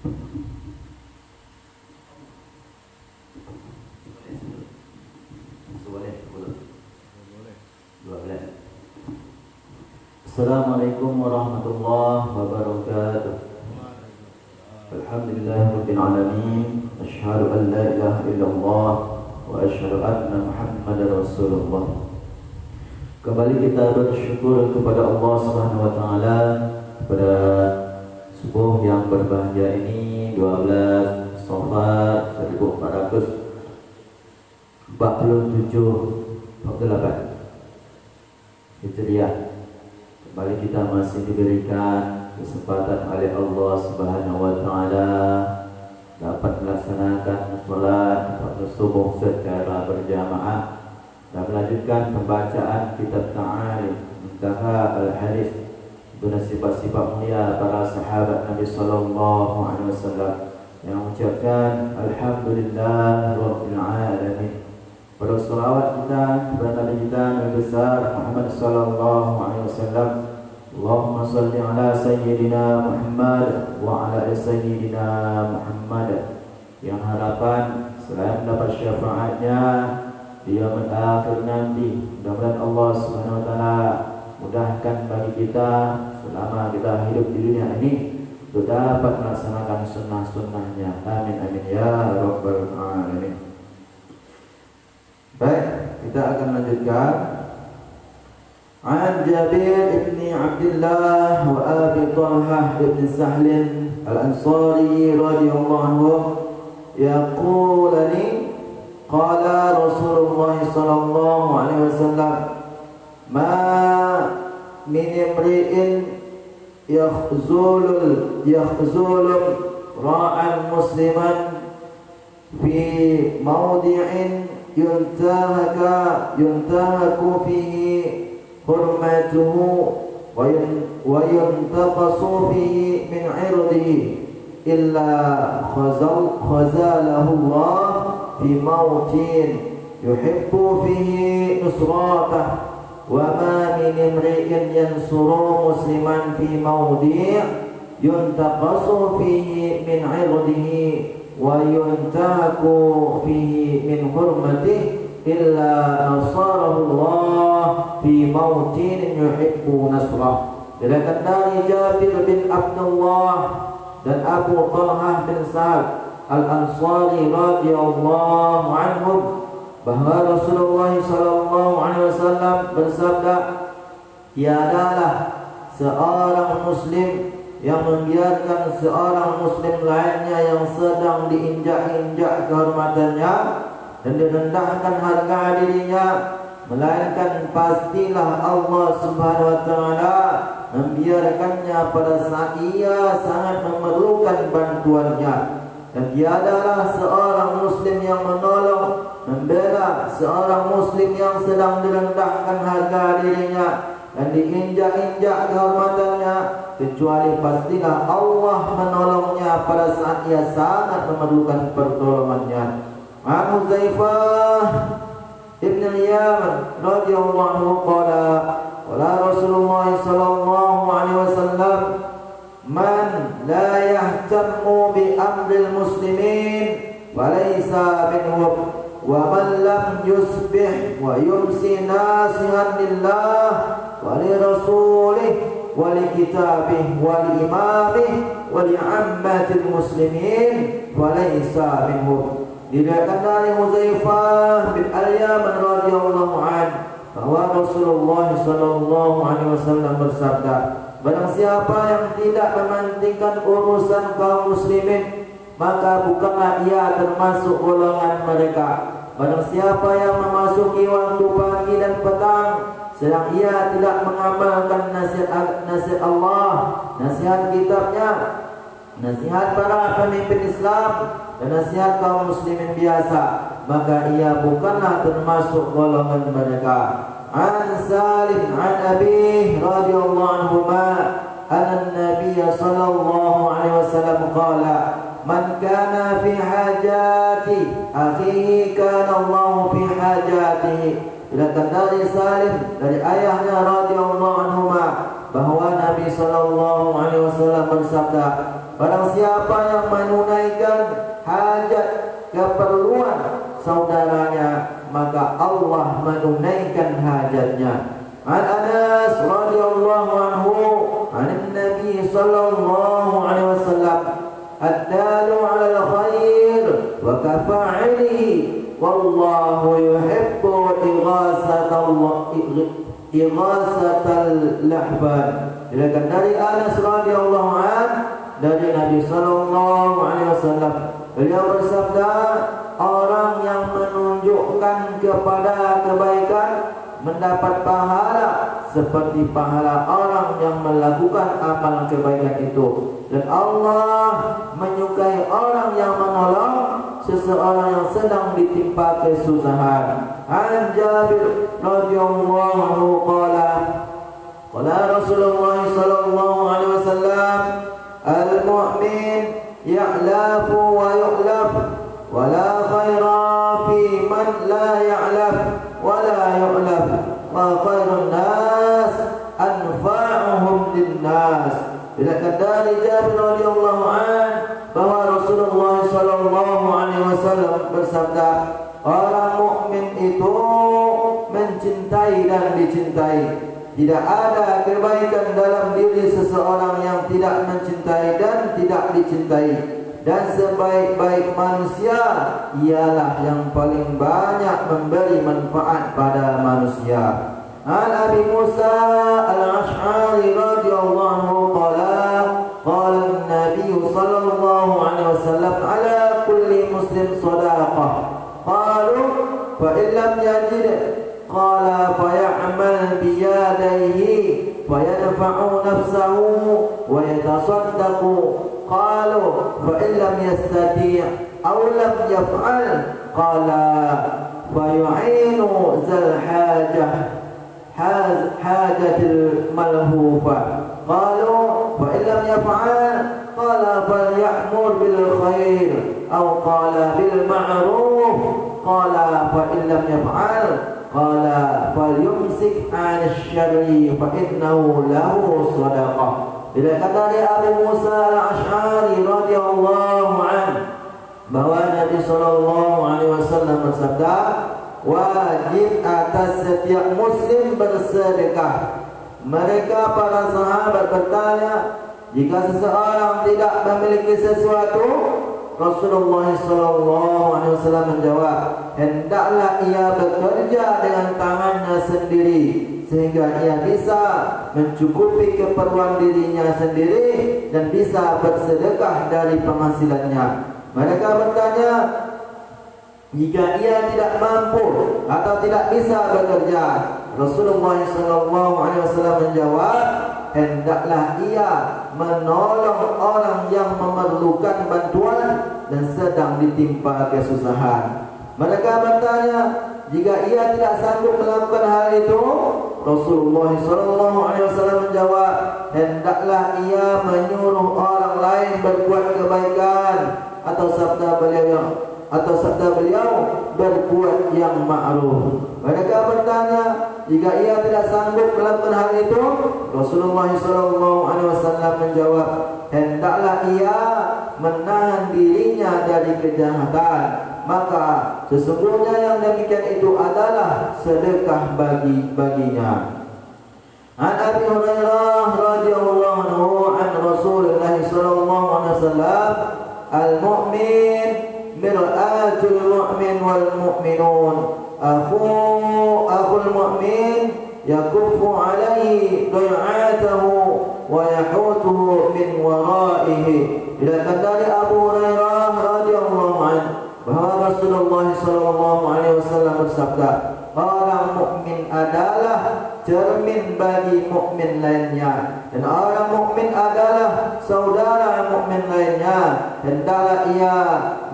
Assalamualaikum warahmatullahi wabarakatuh. Alhamdulillahirabbil alamin. Asyhadu an la ilaha illallah wa asyhadu anna Muhammadar Rasulullah. Kembali kita bersyukur kepada Allah Subhanahu wa taala pada subuh yang berbahagia ini 12 Safar 1447 48 Hijriah. Kembali kita masih diberikan kesempatan oleh Allah Subhanahu wa taala dapat melaksanakan salat waktu subuh secara berjamaah dan melanjutkan pembacaan kitab Ta'arif Muntaha Al-Hadis dengan sifat-sifat mulia para sahabat Nabi sallallahu alaihi wasallam yang mengucapkan alhamdulillah rabbil alamin. Pada salawat kita kepada Nabi kita Nabi besar Muhammad sallallahu alaihi wasallam. Allahumma salli ala sayyidina Muhammad wa ala sayyidina Muhammad, yang harapan selain mendapat syafaatnya di yaumul akhir nanti. Mudah-mudahan Allah Subhanahu wa taala mudahkan bagi kita selama kita hidup di dunia ini untuk dapat melaksanakan sunnah-sunnahnya. Amin amin ya rabbal alamin. Baik, kita akan lanjutkan. An Jabir ibn Abdullah wa Abi Talhah ibn Sahl al-Ansari radhiyallahu anhu yaqulani qala Rasulullah sallallahu alaihi wasallam ma min imri'in yakhzulul ra'an musliman fi mawdi'in yuntahaku fihi hurmatuhu wa yuntaqasu fihi min 'irdihi illa khazalahu Allah fi mawtin yuhibbu fihi nusratah wa ma min imri'in yansuru musliman fi mawdi' yuntaqasu fihi min 'irdihi wa yuntahaku fihi min hurmatih illa nasarahu Allah fi mautin yuhibbu nasrah. Diriwayatkan dari Jabir bin Abdullah dan Abu Talhah bin Sa'ad al-Ansari radhiyallahu anhum bahwa Rasulullah sallallahu alaihi wasallam bersabda, tiadalah seorang muslim yang membiarkan seorang muslim lainnya yang sedang diinjak-injak kehormatannya dan direndahkan harga dirinya, melainkan pastilah Allah Subhanahu wa taala membiarkannya pada saat ia sangat memerlukan bantuannya. Dan tiadalah seorang muslim yang menolong membela seorang muslim yang sedang direndahkan harga dirinya dan diinjak-injak kehormatannya, kecuali pastilah Allah menolongnya pada saat ia sangat memerlukan pertolongannya. Abu Zaifah Ibn al-Yaman radhiyallahu anhu qala Rasulullah sallallahu alaihi wasallam man la yahtammu bi amril muslimin walaysa minhum wa man lam yusbih wa yumsi nasihan lillah wa li rasulih wa li kitabih wa li imamih wa li ammatil muslimin walaysa minhum. Diriwayatkan dari Huzaifah bin Al-Yaman radhiyallahu anhu bahwa Rasulullah sallallahu alaihi wasallam bersabda, barang siapa yang tidak mementingkan urusan kaum muslimin, maka bukanlah ia termasuk golongan mereka. Barang siapa yang memasuki waktu pagi dan petang sedang ia tidak mengamalkan nasihat Allah, nasihat kitabnya, nasihat para pemimpin Islam dan nasihat kaum muslimin biasa, maka ia bukanlah termasuk golongan mereka. An Salim an Abi radhiyallahu anhu anna Nabiy sallallahu alaihi wasallam qala man kana fi hajati akhihi kana Allah fi hajatihi. Diriwayatkan dari Salim dari ayahnya radhiyallahu anhu bahwa Nabi sallallahu alaihi wasallam bersabda, barang siapa yang menunaikan hajat keperluan saudaranya, maka Allah menunaikan hajatnya. An Anas radhiyallahu anhu, an Nabi sallallahu alaihi wasallam, ad-dalu 'ala al-khair wa kafa'ilihi wallahu yuhibbu ighasatal lahfan. Diriwayatkan dari Anas radhiyallahu an, dari Nabi sallallahu alaihi wasallam, beliau bersabda, orang yang menunjukkan kepada kebaikan mendapat pahala seperti pahala orang yang melakukan amal kebaikan itu, dan Allah menyukai orang yang menolong seseorang yang sedang ditimpa kesusahan. An Jabir radhiyallahu anhu qala Rasulullah sallallahu alaihi wasallam, al-mu'min ya'lafu wa yu'laf wa la khaira fi man la ya'laf wa la yu'laf wa khairun nas anfa'uhum linnas. Diriwayatkan dari Jabir radhiyallahu an bahwa Rasulullah sallallahu alaihi wasallam bersabda, orang mukmin itu mencintai dan dicintai. Tidak ada kebaikan dalam diri seseorang yang tidak mencintai dan tidak dicintai. Dan sebaik-baik manusia ialah yang paling banyak memberi manfaat pada manusia. An Abi Musa al-Ash'ari radhiyallahu anhu qala an-nabiy sallallahu alaihi wasallam, ala kulli muslim sadaqah. Qalu fa in lam yajid qala fa ya'mal bi yadayhi fa yadfa'u nafsahu wa yatasaddaqu. Qalu fa in lam yastati' aw lam yaf'al qala fa yu'inu zal hajatil malhufa. Qalu fa in lam yaf'al qala falya'mur bil khair aw qala bil ma'ruf qala fa in lam yaf'al qala falyumsik 'anil syarri fa innahu lahu sadaqah. Diriwayatkan dari Abu Musa al-Ash'ari radhiyallahu anhu bahwa Nabi sallallahu alaihi wasallam bersabda, wajib atas setiap muslim bersedekah. Mereka para sahabat bertanya, jika seseorang tidak memiliki sesuatu, Rasulullah SAW menjawab, hendaklah ia bekerja dengan tangannya sendiri sehingga ia bisa mencukupi keperluan dirinya sendiri dan bisa bersedekah dari penghasilannya. Mereka bertanya, jika ia tidak mampu atau tidak bisa bekerja, Rasulullah SAW menjawab, hendaklah ia menolong orang yang memerlukan bantuan dan sedang ditimpa kesusahan. Mereka bertanya, jika ia tidak sanggup melakukan hal itu, Rasulullah SAW menjawab, hendaklah ia menyuruh orang lain berbuat kebaikan, atau sabda beliau berbuat yang ma'ruf. Mereka bertanya, jika ia tidak sanggup melakukan hal itu, Rasulullah SAW menjawab, hendaklah ia menahan dirinya dari kejahatan, maka sesungguhnya yang demikian itu adalah sedekah baginya. An Abi Hurairah radhiyallahu anhu an Rasulullah sallallahu alaihi wasallam, al-mu'min mir'atul mu'min wal mu'minun akhul mu'min yakuffu alaihi du'atahu wa yahutuhu min waraihi. Diriwayatkan dari Abu Hurairah radhiyallahu anhu bahwa Rasulullah SAW bersabda, orang mukmin adalah cermin bagi mukmin lainnya, dan orang mukmin adalah saudara mukmin lainnya. Hendaklah ia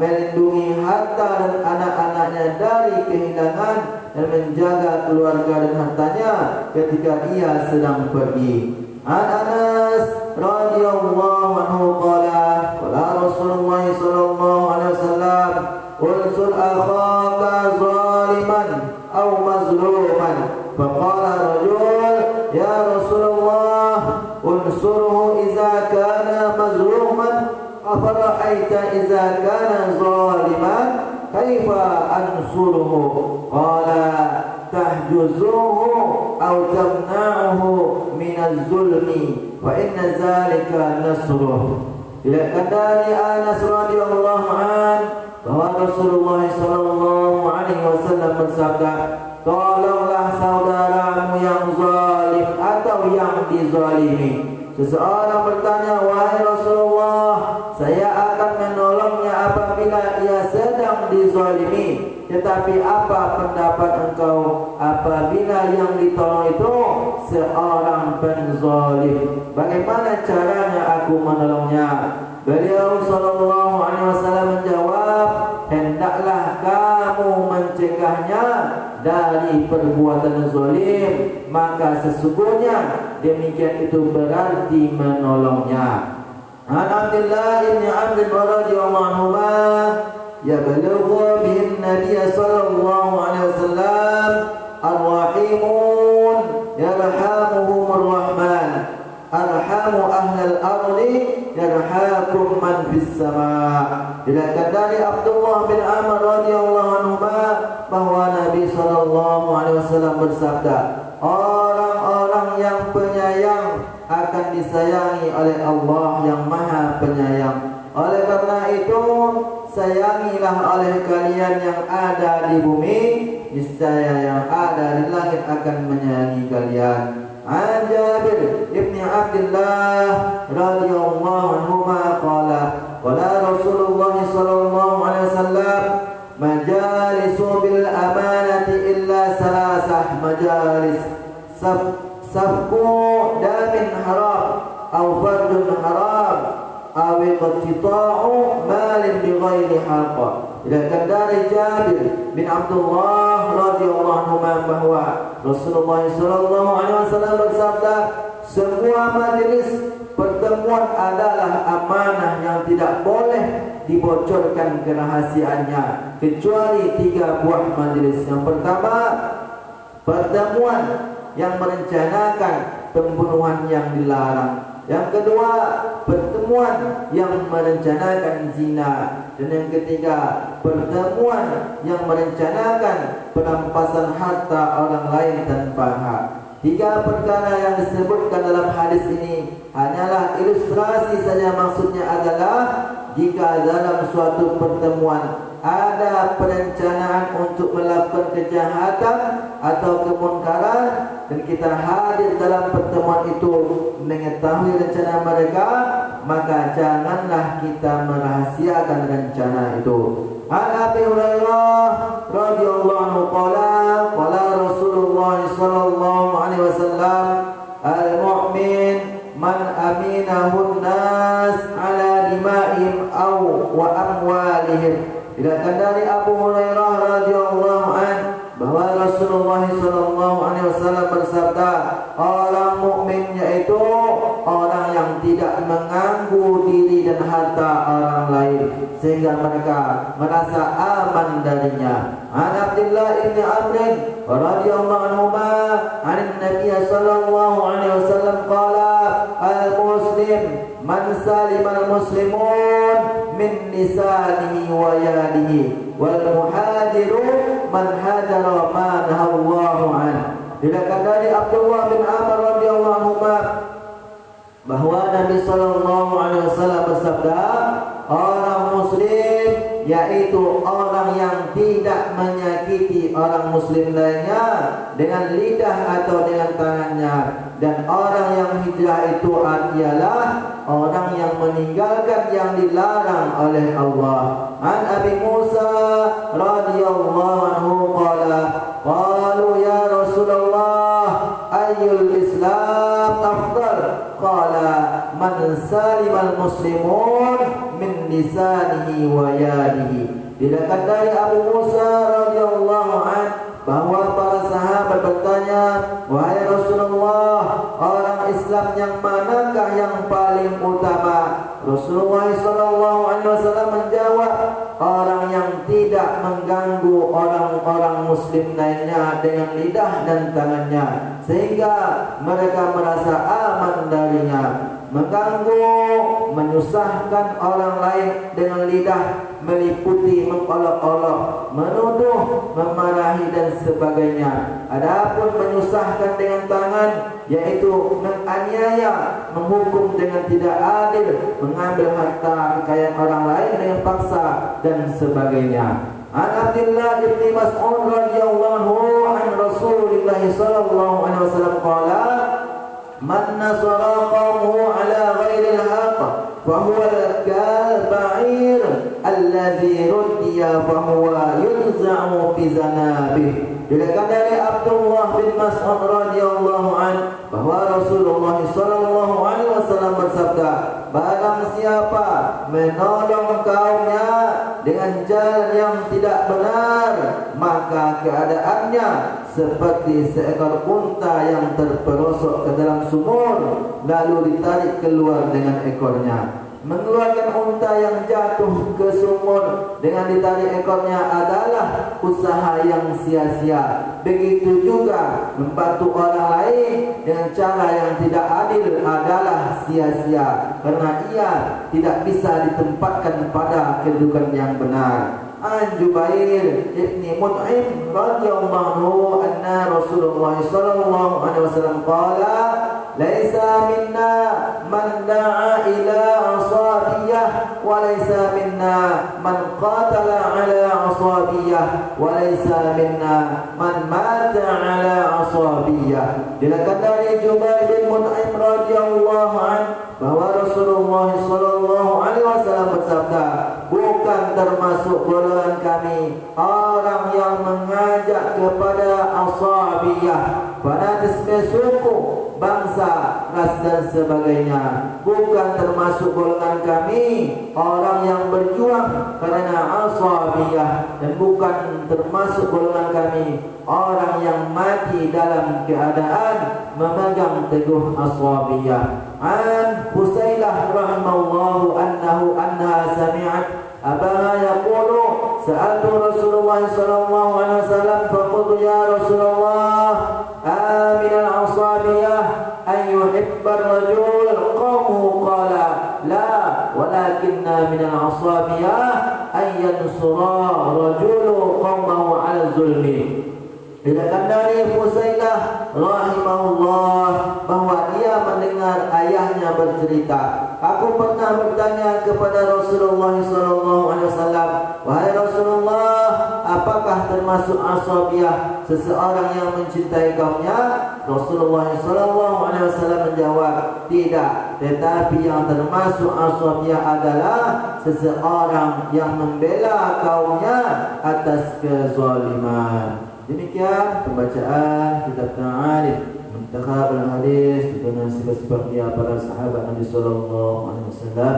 melindungi harta dan anak-anaknya dari kehilangan dan menjaga keluarga dan hartanya ketika ia sedang pergi. An Anas radhiyallahu anhu qala Rasulullah sallallahu alaihi wasallam, unsur akhaka zaliman aw mazluman. Faqala rajul, ya Rasulullah, unsurhu idza kana mazluman afara'aita idza kana zaliman kaifa ansuruhu qala tahjuzuhu aw tamna'uhu minaz zulmi fa inna zalika nasruh. Diriwayatkan dari Anas radhiyallahu an bahwa Rasulullah sallallahu alaihi wasallam bersabda, tolonglah saudaramu yang zalim atau yang dizalimi. Seseorang bertanya, wahai Rasulullah, saya akan menolongnya apabila ia sedang dizalimi. Tetapi apa pendapat engkau apabila yang ditolong itu seorang penzalim? Bagaimana caranya aku menolongnya? Beliau sallallahu alaihi wasallam menjawab, hendaklah kamu mencegahnya dari perbuatan zalim, maka sesungguhnya demikian itu berarti menolongnya. An Abdullah bin Amr radhiyallahu anhu yablughu bin Nabi sallallahu alaihi wasallam ar-rahimun yarhamuhumur rahman arhamu ahlal ardi yarhakum man fis sama. Diriwayatkan dari Abdullah bin Amr radhiyallahu anhu bahwa Nabi sallallahu alaihi wasallam bersabda, orang-orang yang penyayang akan disayangi oleh Allah yang Maha Penyayang. Oleh karena itu, sayangilah oleh kalian yang ada di bumi, niscaya yang ada di langit akan menyayangi kalian. An Jabir ibn Abdullah radhiyallahu anhu qala qala Rasulullah sallallahu alaihi wasallam majalisu bil amanati illa salasah majalis safku damin haram aw fardun haram aw iqtita'u malin bighairi haqq. Diriwayatkan dari Jabir bin Abdullah radhiyallahu anhu bahwa Rasulullah sallallahu alaihi wasallam bersabda, semua majelis pertemuan adalah amanah yang tidak boleh dibocorkan kerahasiaannya kecuali 3 buah majelis. Yang pertama, pertemuan yang merencanakan pembunuhan yang dilarang. Yang kedua, pertemuan yang merencanakan zina. Dan yang ketiga, pertemuan yang merencanakan perampasan harta orang lain tanpa hak. 3 perkara yang disebutkan dalam hadis ini hanyalah ilustrasi saja. Maksudnya adalah jika dalam suatu pertemuan ada perencanaan untuk melakukan kejahatan atau kemunkaran dan kita hadir dalam pertemuan itu mengetahui rencana mereka, maka janganlah kita merahasiakan rencana itu. An Abi Hurairah radhiyallahu anhu qala qala Rasulullah sallallahu alaihi wasallam al-mu'min man aminahu an-nas ala dima'ihim aw wa amwalihim. Diriwayatkan dari Abu Hurairah radhiyallahu an bahwa Rasulullah sallallahu alaihi wasallam bersabda, orang mukmin yaitu orang yang tidak mengganggu diri dan harta orang lain sehingga mereka merasa aman darinya. An Abdullah bin Amr radhiyallahu anhu an Nabi sallallahu alaihi wasallam qala al-muslim man salima al-muslimun min lisanihi wa yadihi wal muhadiru man hadara ma nahallahu an. Diriwayatkan dari Abdullah bin Amr radhiyallahu anhu bahwa Nabi sallallahu alaihi wasallam bersabda, orang muslim yaitu orang yang tidak menyakiti orang muslim lainnya dengan lidah atau dengan tangannya, dan orang yang hijrah itu adalah orang yang meninggalkan yang dilarang oleh Allah. An Abi Musa radhiyallahu anhu qala qalu ya Rasulullah ayyul Islam afdal qala man salima al-muslimun min lisanihi wa yadihi. Diriwayatkan dari Abu Musa radhiyallahu an bahwa para sahabat bertanya, wahai Rasulullah, orang Islam yang manakah yang paling utama? Rasulullah SAW menjawab, orang yang tidak mengganggu orang-orang muslim lainnya dengan lidah dan tangannya sehingga mereka merasa aman darinya. mengganggu, menyusahkan orang lain dengan lidah, meliputi mengolok-olok, menuduh, memarahi dan sebagainya. Adapun menyusahkan dengan tangan, yaitu menganiaya, menghukum dengan tidak adil, mengambil harta kekayaan orang lain dengan paksa dan sebagainya. An Abdullah bin Mas'ud radhiyallahu an Rasulillah sallallahu alaihi wasallam qala man nasara qawmuhu ala ghairi al-haqq fa huwa al-ba'ir allazi ruddiya fa huwa yunza'u bi zanabih. Diriwayatkan dari Abdullah bin Mas'ud radhiyallahu an bahwa Rasulullah sallallahu alaihi wasallam bersabda, barang siapa menolong kaumnya dengan jalan yang tidak benar, maka keadaannya seperti seekor unta yang terperosok ke dalam sumur lalu ditarik keluar dengan ekornya. Mengeluarkan unta yang jatuh ke sumur dengan ditarik ekornya adalah usaha yang sia-sia. Begitu juga membantu orang lain dengan cara yang tidak adil adalah sia-sia, karena ia tidak bisa ditempatkan pada kedudukan yang benar. An Jubair ibni Mut'im radhiyallahu anna Rasulullah sallallahu alaihi wasallam qala laisa minna man da'a ila asabiyah wa laisa minna man qatala ala asabiyah wa laisa minna man mata ala asabiyah. Diriwayatkan dari Jubair bin Mut'im radhiyallahu anhu bahwa Rasulullah sallallahu alaihi wasallam bersabda, bukan termasuk golongan kami orang yang mengajak kepada asabiyah, fanatisme suku, bangsa, ras dan sebagainya. Bukan termasuk golongan kami orang yang berjuang karena asabiyah, dan bukan termasuk golongan kami orang yang mati dalam keadaan memegang teguh asabiyah. An Husailah rahimahullahu anha sami'at abaha yaqulu sa'altu Rasulullah sallallahu alaihi wasallam faqultu ya Rasulullah amin al-asabiyah an yuhibba ar-rajul qawmu qala la walakinna min al-asabiyah an yansura rajulu qawmahu ala zulmi. Diriwayatkan dari Husailah rahimahullah bahwa dia mendengar ayahnya bercerita, aku pernah bertanya kepada Rasulullah sallallahu alaihi wasallam, wahai Rasulullah, apakah termasuk asabiyah seseorang yang mencintai kaumnya? Rasulullah sallallahu alaihi wasallam menjawab, tidak, tetapi yang termasuk asabiyah adalah seseorang yang membela kaumnya atas kezaliman. Demikian pembacaan kitab Ta'arif Muntakhab al-Hadis dengan sifat-sifat para sahabat Nabi sallallahu alaihi wasallam.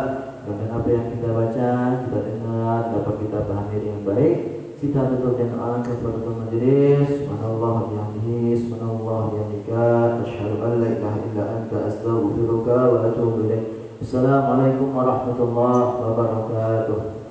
Dan apa yang kita baca, kita dengar, dapat kita pahami dengan baik. Kita tutup dengan doa kafaratul majlis. Subhanallah bihamdihi, subhanallah bihamdika, asyhadu an la ilaha illa anta, astaghfiruka wa atubu ilaik. Assalamualaikum warahmatullahi wabarakatuh.